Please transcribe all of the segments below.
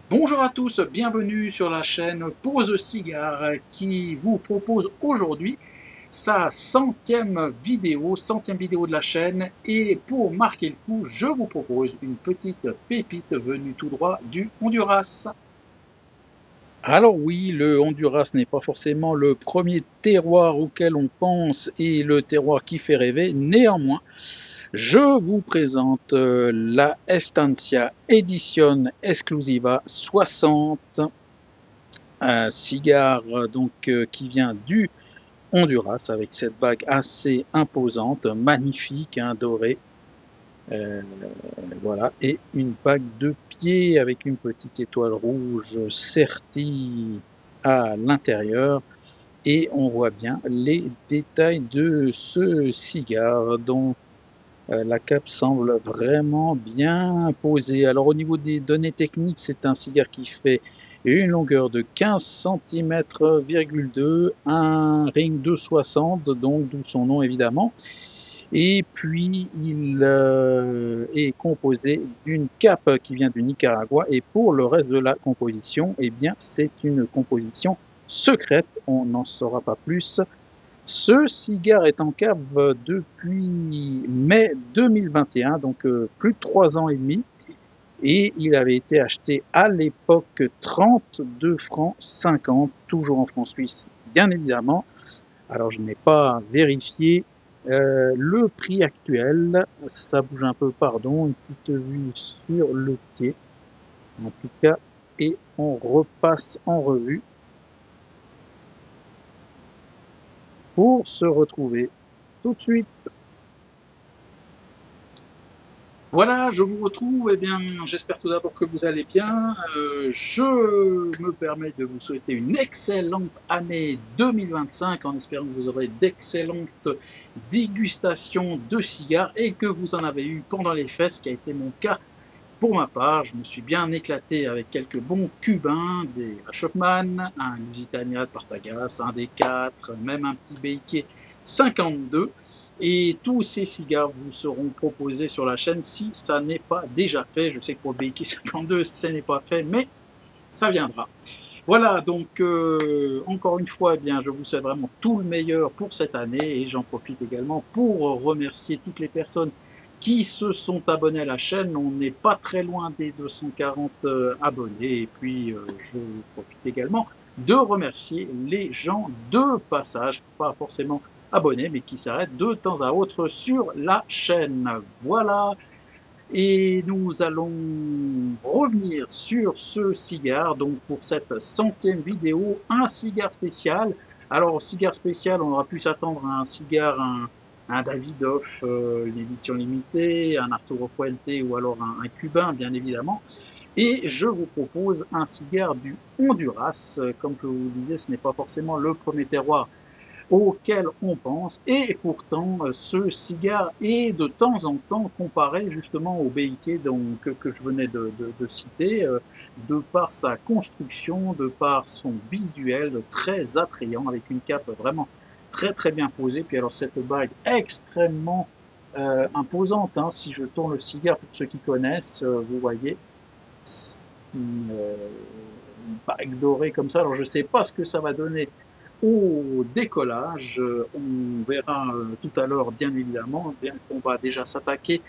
Bonjour à tous, bienvenue sur la chaîne Pause Cigare qui vous propose aujourd'hui sa centième vidéo de la chaîne. Et pour marquer le coup, je vous propose une petite pépite venue tout droit du Honduras. Alors oui, le Honduras n'est pas forcément le premier terroir auquel on pense et le terroir qui fait rêver. Néanmoins, je vous présente la Estancia Edition Exclusiva 60, un cigare qui vient du Honduras avec cette bague assez imposante, magnifique, hein, dorée. Euh, voilà, et une bague de pied avec une petite étoile rouge sertie à l'intérieur. Et on voit bien les détails de ce cigare dont la cape semble vraiment bien posée. Alors au niveau des données techniques, c'est un cigare qui fait une longueur de 15 cm,2, un ring de 60, donc d'où son nom évidemment. Et puis il est composé d'une cape qui vient du Nicaragua. Et pour le reste de la composition, eh bien c'est une composition secrète, on n'en saura pas plus. Ce cigare est en cave depuis mai 2021, donc plus de 3 ans et demi. Et il avait été acheté à l'époque 32 francs 50, toujours en francs suisses, bien évidemment. Alors je n'ai pas vérifié le prix actuel, ça bouge un peu, pardon, une petite vue sur le pied, en tout cas, et on repasse en revue pour se retrouver tout de suite. Voilà, je vous retrouve. Eh bien, j'espère tout d'abord que vous allez bien. Je me permets de vous souhaiter une excellente année 2025 en espérant que vous aurez d'excellentes dégustations de cigares et que vous en avez eu pendant les fêtes, ce qui a été mon cas pour ma part. Je me suis bien éclaté avec quelques bons cubains, des Shopman, un Lusitania de Partagas, un D4, même un petit BIK 52. Et tous ces cigares vous seront proposés sur la chaîne si ça n'est pas déjà fait. Je sais que pour le BIK 52, ce n'est pas fait, mais ça viendra. Voilà, donc encore une fois, eh bien, je vous souhaite vraiment tout le meilleur pour cette année et j'en profite également pour remercier toutes les personnes qui se sont abonnés à la chaîne. On n'est pas très loin des 240 abonnés et puis je profite également de remercier les gens de passage, pas forcément abonnés, mais qui s'arrêtent de temps à autre sur la chaîne. Voilà, et nous allons revenir sur ce cigare, donc pour cette centième vidéo, un cigare spécial. Alors, cigare spécial, on aura pu s'attendre à un cigare, un Davidoff, une édition limitée, un Arturo Fuente ou alors un cubain, bien évidemment. Et je vous propose un cigare du Honduras. Comme je vous le disais, ce n'est pas forcément le premier terroir auquel on pense. Et pourtant, ce cigare est de temps en temps comparé justement au BIK que je venais de citer, de par sa construction, de par son visuel très attrayant, avec une cape vraiment très très bien posée. Puis alors cette bague extrêmement imposante, hein. Si je tourne le cigare, pour ceux qui connaissent, vous voyez, une bague dorée comme ça. Alors je ne sais pas ce que ça va donner au décollage. On verra tout à l'heure, bien évidemment, bien qu'on va déjà s'attaquer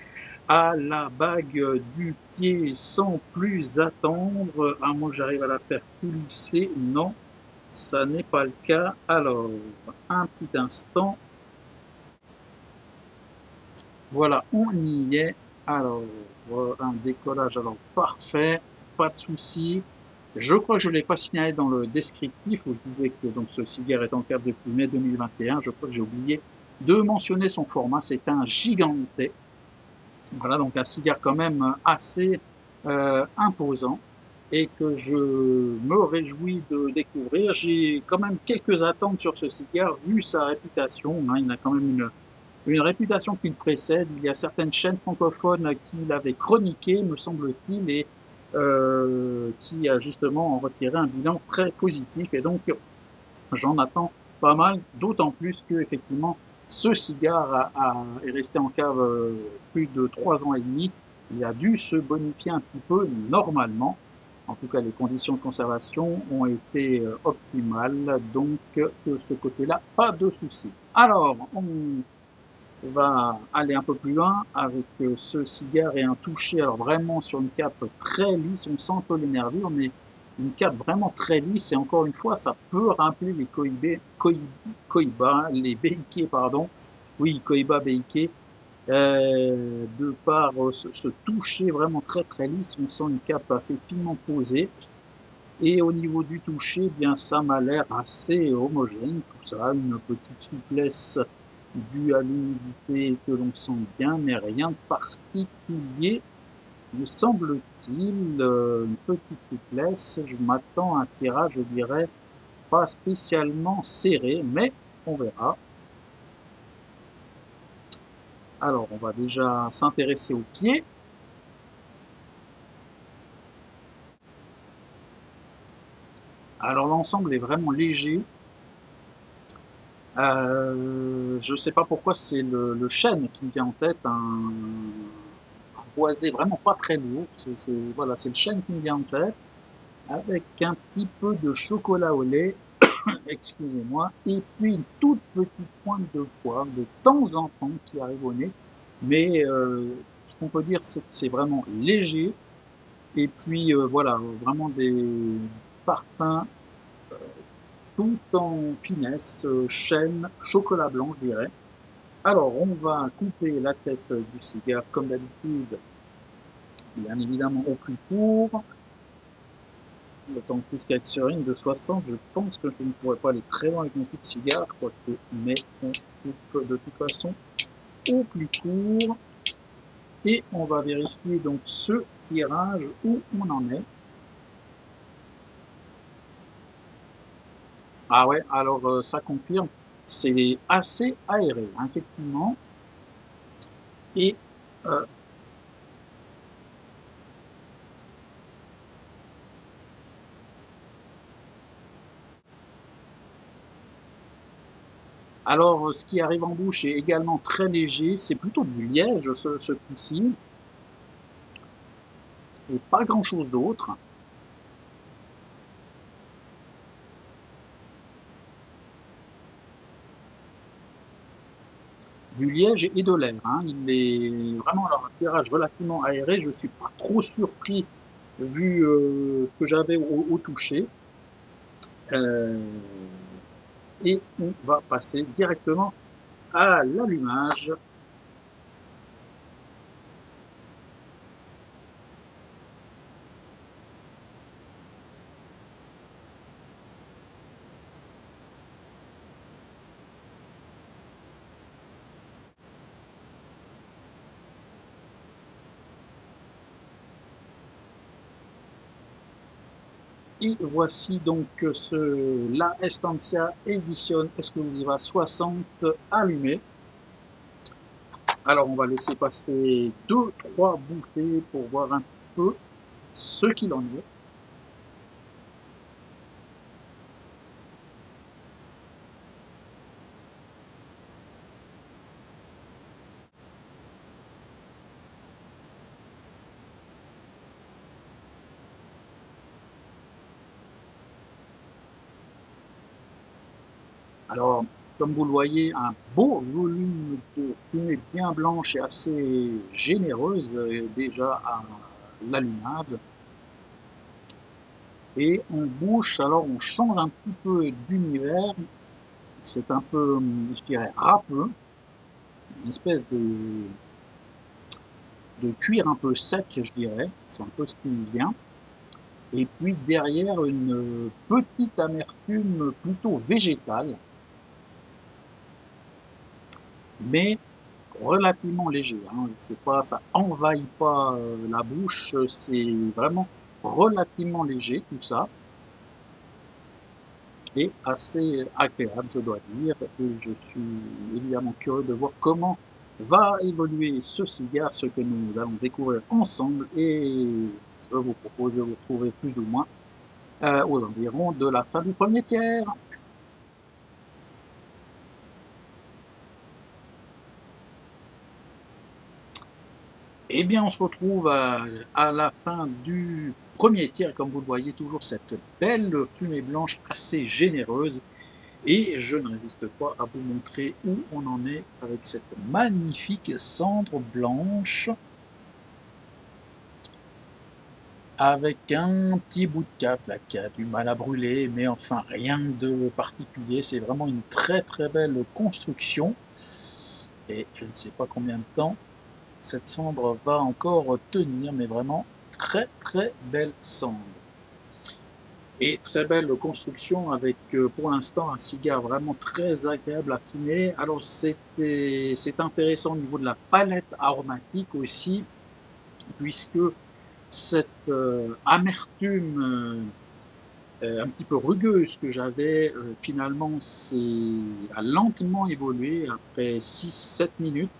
à la bague du pied sans plus attendre, à moins que j'arrive à la faire coulisser. Non, ça n'est pas le cas. Alors, un petit instant. Voilà, on y est. Alors, un décollage alors parfait, pas de souci. Je crois que je ne l'ai pas signalé dans le descriptif où je disais que donc ce cigare est en cave depuis mai 2021. Je crois que j'ai oublié de mentionner son format. C'est un giganté. Voilà, donc un cigare quand même assez imposant et que je me réjouis de découvrir. J'ai quand même quelques attentes sur ce cigare vu sa réputation, hein. Il a quand même une réputation qui le précède. Il y a certaines chaînes francophones qui l'avaient chroniqué, me semble-t-il, et qui a justement en retiré un bilan très positif. Et donc, j'en attends pas mal, d'autant plus que effectivement, ce cigare est resté en cave plus de 3 ans et demi. Il a dû se bonifier un petit peu normalement. En tout cas, les conditions de conservation ont été optimales, donc de ce côté-là, pas de souci. Alors, on va aller un peu plus loin avec ce cigare et un toucher, alors vraiment sur une cape très lisse, on sent un peu les nervures, mais une cape vraiment très lisse, et encore une fois, ça peut rappeler les Cohiba, les Beiké, pardon, oui, Cohiba Beiké, de par ce toucher vraiment très très lisse, on sent une cape assez finement posée. Et au niveau du toucher, eh bien ça m'a l'air assez homogène, tout ça, une petite souplesse due à l'humidité que l'on sent bien, mais rien de particulier, me semble-t-il, une petite souplesse. Je m'attends à un tirage, je dirais, pas spécialement serré, mais on verra. Alors, on va déjà s'intéresser aux pieds. Alors, l'ensemble est vraiment léger. Je sais pas pourquoi c'est le chêne qui me vient en tête, un boisé vraiment pas très lourd. Voilà, c'est le chêne qui me vient en tête, avec un petit peu de chocolat au lait, excusez-moi, et puis une toute petite pointe de poivre de temps en temps qui arrive au nez. Mais ce qu'on peut dire, c'est que c'est vraiment léger. Et puis voilà, vraiment des parfums tout en finesse, chêne, chocolat blanc, je dirais. Alors, on va couper la tête du cigare comme d'habitude, bien évidemment au plus court. D'autant plus qu'avec ce ring de 60, je pense que je ne pourrais pas aller très loin avec mon coup de cigare, quoique, mais on coupe de toute façon au plus court. Et on va vérifier donc ce tirage où on en est. Ah ouais, alors ça confirme, c'est assez aéré, hein, effectivement. Et euh, alors, ce qui arrive en bouche est également très léger, c'est plutôt du liège ce coup-ci, et pas grand-chose d'autre. Du liège et de l'air, hein. Il est vraiment alors un tirage relativement aéré, je ne suis pas trop surpris vu ce que j'avais au toucher. Euh, et on va passer directement à l'allumage. Et voici donc la Estancia Edition Exclusiva 60 allumée. Alors on va laisser passer 2-3 bouffées pour voir un petit peu ce qu'il en est. Alors, comme vous le voyez, un beau volume de fumée bien blanche et assez généreuse déjà à l'allumage. Et on bouche, alors on change un petit peu d'univers. C'est un peu, je dirais, râpeux, une espèce de cuir un peu sec, je dirais. C'est un peu ce qui me vient. Et puis derrière, une petite amertume plutôt végétale, mais relativement léger, hein. C'est pas, ça envahit pas la bouche, c'est vraiment relativement léger tout ça et assez agréable, je dois dire. Et je suis évidemment curieux de voir comment va évoluer ce cigare, ce que nous allons découvrir ensemble. Et je vous propose de vous retrouver plus ou moins aux environs de la fin du premier tiers. Eh bien, on se retrouve à la fin du premier tiers, comme vous le voyez, toujours cette belle fumée blanche assez généreuse. Et je ne résiste pas à vous montrer où on en est avec cette magnifique cendre blanche, avec un petit bout de cap là, qui a du mal à brûler, mais enfin rien de particulier. C'est vraiment une très très belle construction. Et je ne sais pas combien de temps cette cendre va encore tenir, mais vraiment très très belle cendre. Et très belle construction avec pour l'instant un cigare vraiment très agréable à fumer. Alors c'est intéressant au niveau de la palette aromatique aussi, puisque cette amertume un petit peu rugueuse que j'avais, finalement a lentement évolué après 6-7 minutes.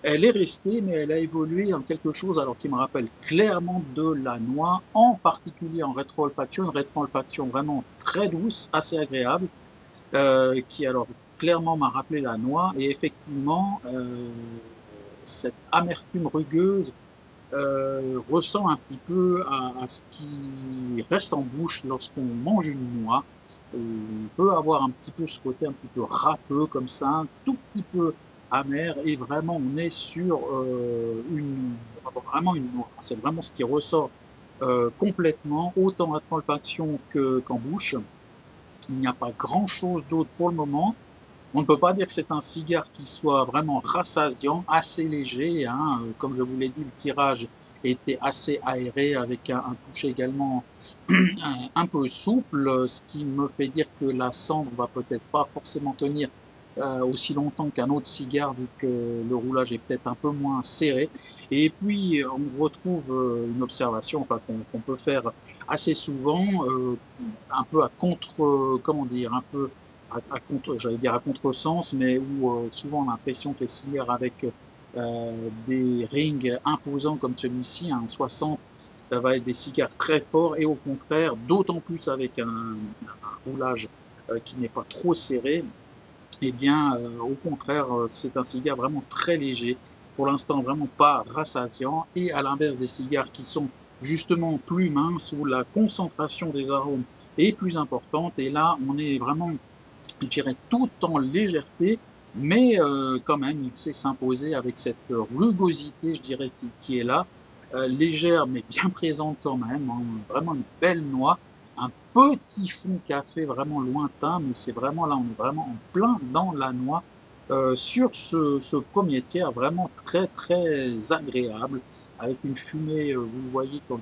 Elle est restée, mais elle a évolué en quelque chose alors qui me rappelle clairement de la noix, en particulier en rétro-olfaction, une rétro-olfaction vraiment très douce, assez agréable, qui alors clairement m'a rappelé la noix, et effectivement, cette amertume rugueuse ressent un petit peu à ce qui reste en bouche lorsqu'on mange une noix. On peut avoir un petit peu ce côté un petit peu râpeux comme ça, un tout petit peu amer, et vraiment on est sur vraiment une noix. C'est vraiment ce qui ressort complètement, autant à olfaction qu'en bouche. Il n'y a pas grand chose d'autre pour le moment. On ne peut pas dire que c'est un cigare qui soit vraiment rassasiant, assez léger, hein. Comme je vous l'ai dit, le tirage était assez aéré avec un toucher également un peu souple, ce qui me fait dire que la cendre va peut-être pas forcément tenir aussi longtemps qu'un autre cigare, vu que le roulage est peut-être un peu moins serré. Et puis on retrouve une observation, enfin, qu'on peut faire assez souvent, un peu à contre, comment dire, un peu à contre, j'allais dire à contresens, mais où souvent on a l'impression que les cigares avec des rings imposants comme celui-ci, un 60, ça va être des cigares très forts, et au contraire, d'autant plus avec un roulage qui n'est pas trop serré, eh bien, au contraire, c'est un cigare vraiment très léger, pour l'instant vraiment pas rassasiant, et à l'inverse des cigares qui sont justement plus minces, où la concentration des arômes est plus importante, et là, on est vraiment, je dirais, tout en légèreté, mais quand même, il sait s'imposer avec cette rugosité, je dirais, qui est là, légère mais bien présente quand même, hein, vraiment une belle noix, un petit fond café vraiment lointain, mais c'est vraiment là, on est vraiment en plein dans la noix, sur ce premier tiers, vraiment très très agréable, avec une fumée, vous le voyez quand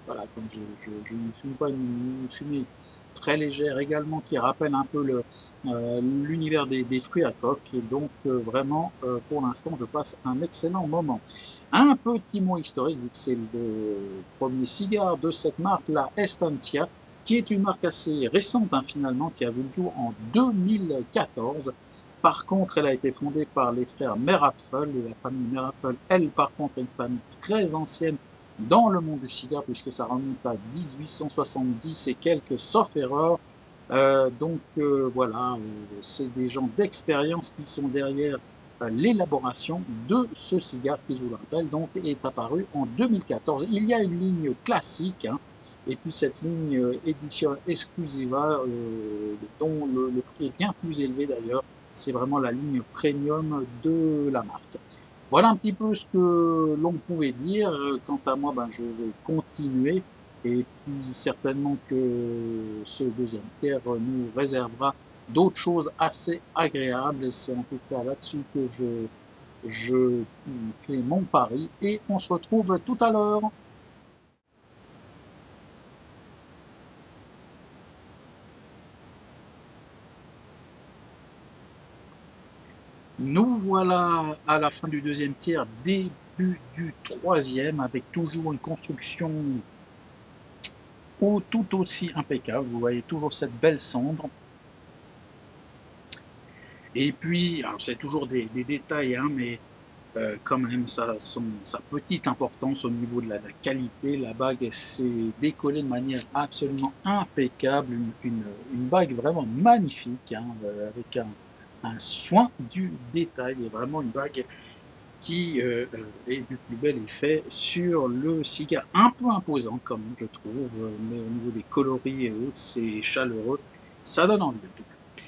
voilà, quand je ne fume pas une fumée très légère également, qui rappelle un peu l'univers des fruits à coque, et donc vraiment pour l'instant je passe un excellent moment. Un petit mot historique, vu que c'est le premier cigare de cette marque, la Estancia, qui est une marque assez récente, hein, finalement, qui a vu le jour en 2014. Par contre, elle a été fondée par les frères Merapfel, et la famille Merapfel, elle, par contre, est une famille très ancienne dans le monde du cigare, puisque ça remonte à 1870 et quelques, sauf erreur. Voilà, c'est des gens d'expérience qui sont derrière l'élaboration de ce cigare qui, je vous le rappelle, donc est apparu en 2014. Il y a une ligne classique, hein, et puis cette ligne édition exclusiva, dont le prix est bien plus élevé d'ailleurs. C'est vraiment la ligne premium de la marque. Voilà un petit peu ce que l'on pouvait dire. Quant à moi, ben, je vais continuer, et puis certainement que ce deuxième tiers nous réservera d'autres choses assez agréables. C'est en tout cas là-dessus que je fais mon pari, et on se retrouve tout à l'heure. Nous voilà à la fin du deuxième tiers, début du troisième, avec toujours une construction tout aussi impeccable. Vous voyez toujours cette belle cendre. Et puis, alors c'est toujours des détails, hein, mais quand même, ça a sa petite importance au niveau de la qualité. La bague s'est décollée de manière absolument impeccable. Une bague vraiment magnifique, hein, avec un soin du détail. Et vraiment une bague qui est du plus bel effet sur le cigare. Un peu imposant quand même, je trouve, mais au niveau des coloris et autres, c'est chaleureux, ça donne envie en tout cas.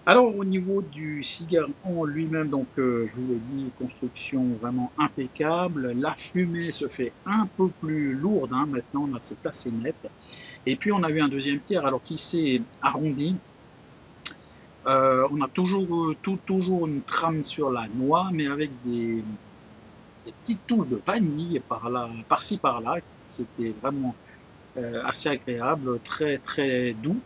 Alors au niveau du cigare en lui-même, donc je vous l'ai dit, construction vraiment impeccable. La fumée se fait un peu plus lourde, hein, maintenant, là c'est assez net. Et puis on a eu un deuxième tiers alors qui s'est arrondi. On a toujours une trame sur la noix, mais avec des petites touches de vanille par là, par-ci par-là, qui était vraiment assez agréable, très très doux.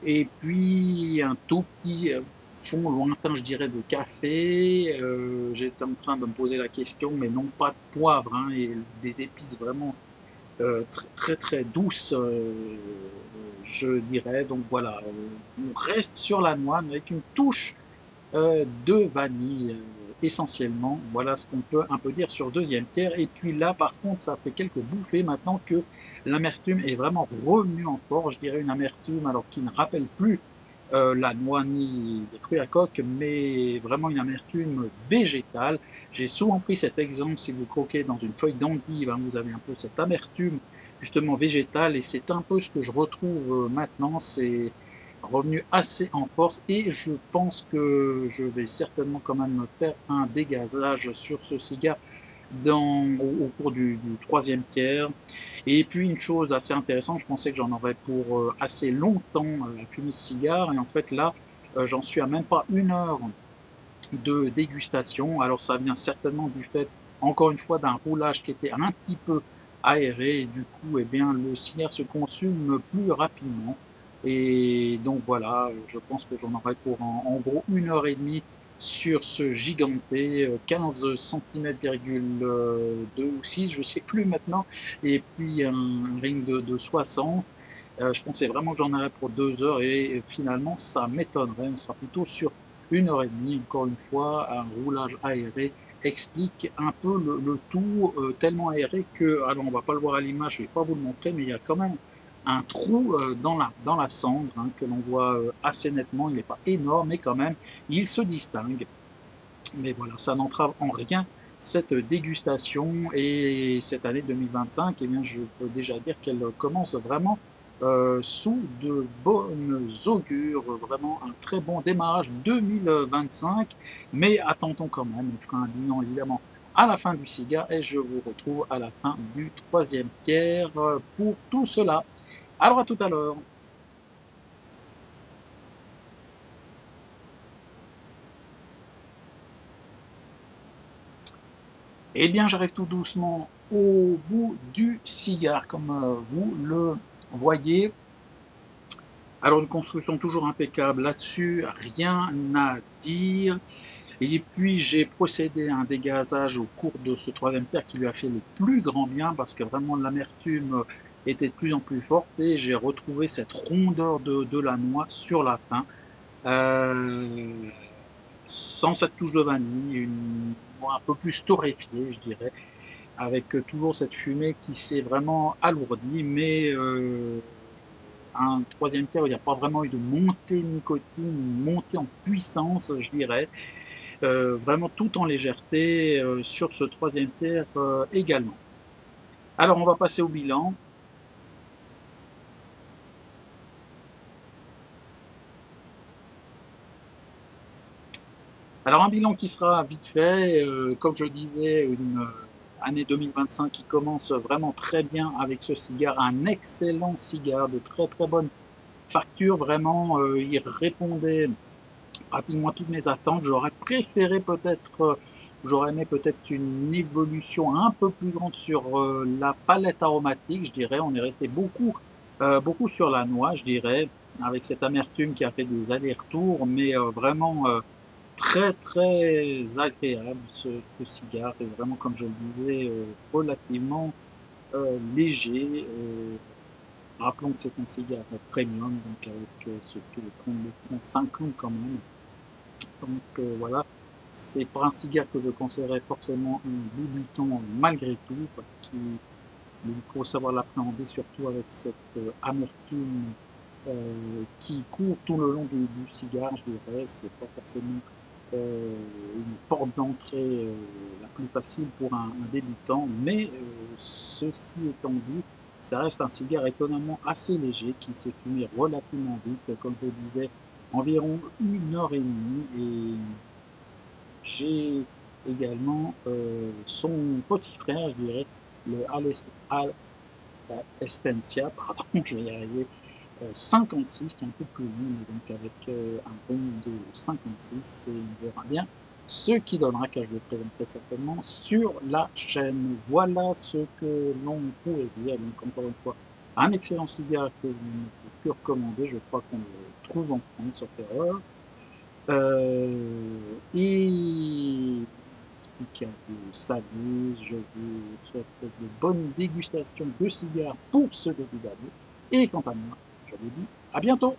Et puis un tout petit fond lointain, je dirais, de café. J'étais en train de me poser la question, mais non pas de poivre, hein, et des épices vraiment très très douces, je dirais. Donc voilà, on reste sur la noix mais avec une touche de vanille essentiellement. Voilà ce qu'on peut un peu dire sur deuxième tiers. Et puis là, par contre, ça fait quelques bouffées maintenant que l'amertume est vraiment revenue en force. Je dirais une amertume alors qui ne rappelle plus la noix ni les fruits à coque, mais vraiment une amertume végétale. J'ai souvent pris cet exemple, si vous croquez dans une feuille d'endive, hein, vous avez un peu cette amertume justement végétale, et c'est un peu ce que je retrouve maintenant, c'est revenu assez en force, et je pense que je vais certainement quand même faire un dégazage sur ce cigare au cours du troisième tiers. Et puis une chose assez intéressante, je pensais que j'en aurais pour assez longtemps à fumer ce cigare, et en fait là, j'en suis à même pas 1 heure de dégustation. Alors ça vient certainement du fait, encore une fois, d'un roulage qui était un petit peu aéré, et du coup, eh bien, le cigare se consume plus rapidement. Et donc voilà, je pense que j'en aurai pour en gros 1 heure et demie sur ce giganté, 15 cm,2 ou 6, je sais plus maintenant, et puis un ring de 60. Je pensais vraiment que j'en aurais pour 2 heures, et finalement ça m'étonnerait. On sera plutôt sur 1 heure et demie. Encore une fois, un roulage aéré explique un peu le tout, tellement aéré que, alors on va pas le voir à l'image, je vais pas vous le montrer, mais il y a quand même un trou dans la cendre, hein, que l'on voit assez nettement. Il n'est pas énorme, mais quand même, il se distingue. Mais voilà, ça n'entrave en rien cette dégustation, et cette année 2025, eh bien, je peux déjà dire qu'elle commence vraiment sous de bonnes augures, vraiment un très bon démarrage 2025. Mais attendons quand même, on fera un bilan évidemment à la fin du cigare, et je vous retrouve à la fin du troisième tiers pour tout cela. Alors à tout à l'heure. Eh bien, j'arrive tout doucement au bout du cigare, comme vous le voyez. Alors, une construction toujours impeccable là-dessus, rien à dire. Et puis, j'ai procédé à un dégazage au cours de ce troisième tiers qui lui a fait le plus grand bien, parce que vraiment l'amertume était de plus en plus forte, et j'ai retrouvé cette rondeur de la noix sur la fin. Euh, Sans cette touche de vanille, une noix un peu plus torréfiée, je dirais, avec toujours cette fumée qui s'est vraiment alourdie, mais un troisième tiers où il n'y a pas vraiment eu de montée de nicotine, une montée en puissance, je dirais, vraiment tout en légèreté sur ce troisième tiers également. Alors on va passer au bilan. Alors un bilan qui sera vite fait, comme je disais, une année 2025 qui commence vraiment très bien avec ce cigare, un excellent cigare de très très bonne facture, vraiment, il répondait pratiquement à toutes mes attentes. J'aurais préféré peut-être, j'aurais aimé peut-être une évolution un peu plus grande sur la palette aromatique, je dirais. On est resté beaucoup sur la noix, je dirais, avec cette amertume qui a fait des allers-retours, mais vraiment très très agréable ce cigare, et vraiment, comme je le disais, relativement léger. Rappelons que c'est un cigare premium, donc avec ce taux de 32,50 quand même. Donc voilà, c'est pas un cigare que je conseillerais forcément un débutant malgré tout, parce qu'il faut savoir l'appréhender, surtout avec cette amertume qui court tout le long du cigare, je dirais. C'est pas forcément une porte d'entrée la plus facile pour un débutant, mais ceci étant dit, ça reste un cigare étonnamment assez léger qui s'est fumé relativement vite, comme je disais, environ 1 heure et demie. Et j'ai également son petit frère, je dirais, le Estencia, pardon, je vais y arriver, 56, qui est un peu plus long, mais donc avec un rond de 56, et on verra bien ce qui donnera, car je le présenterai certainement sur la chaîne. Voilà ce que l'on pourrait dire. Donc encore une fois, un excellent cigare que vous ne pouvez plus recommander, je crois qu'on le trouve en France, sauf erreur. Et qu'à vous saluer, je vous souhaite de bonnes dégustations de cigares pour ce début d'année. Et quant à moi, je vous dis à bientôt.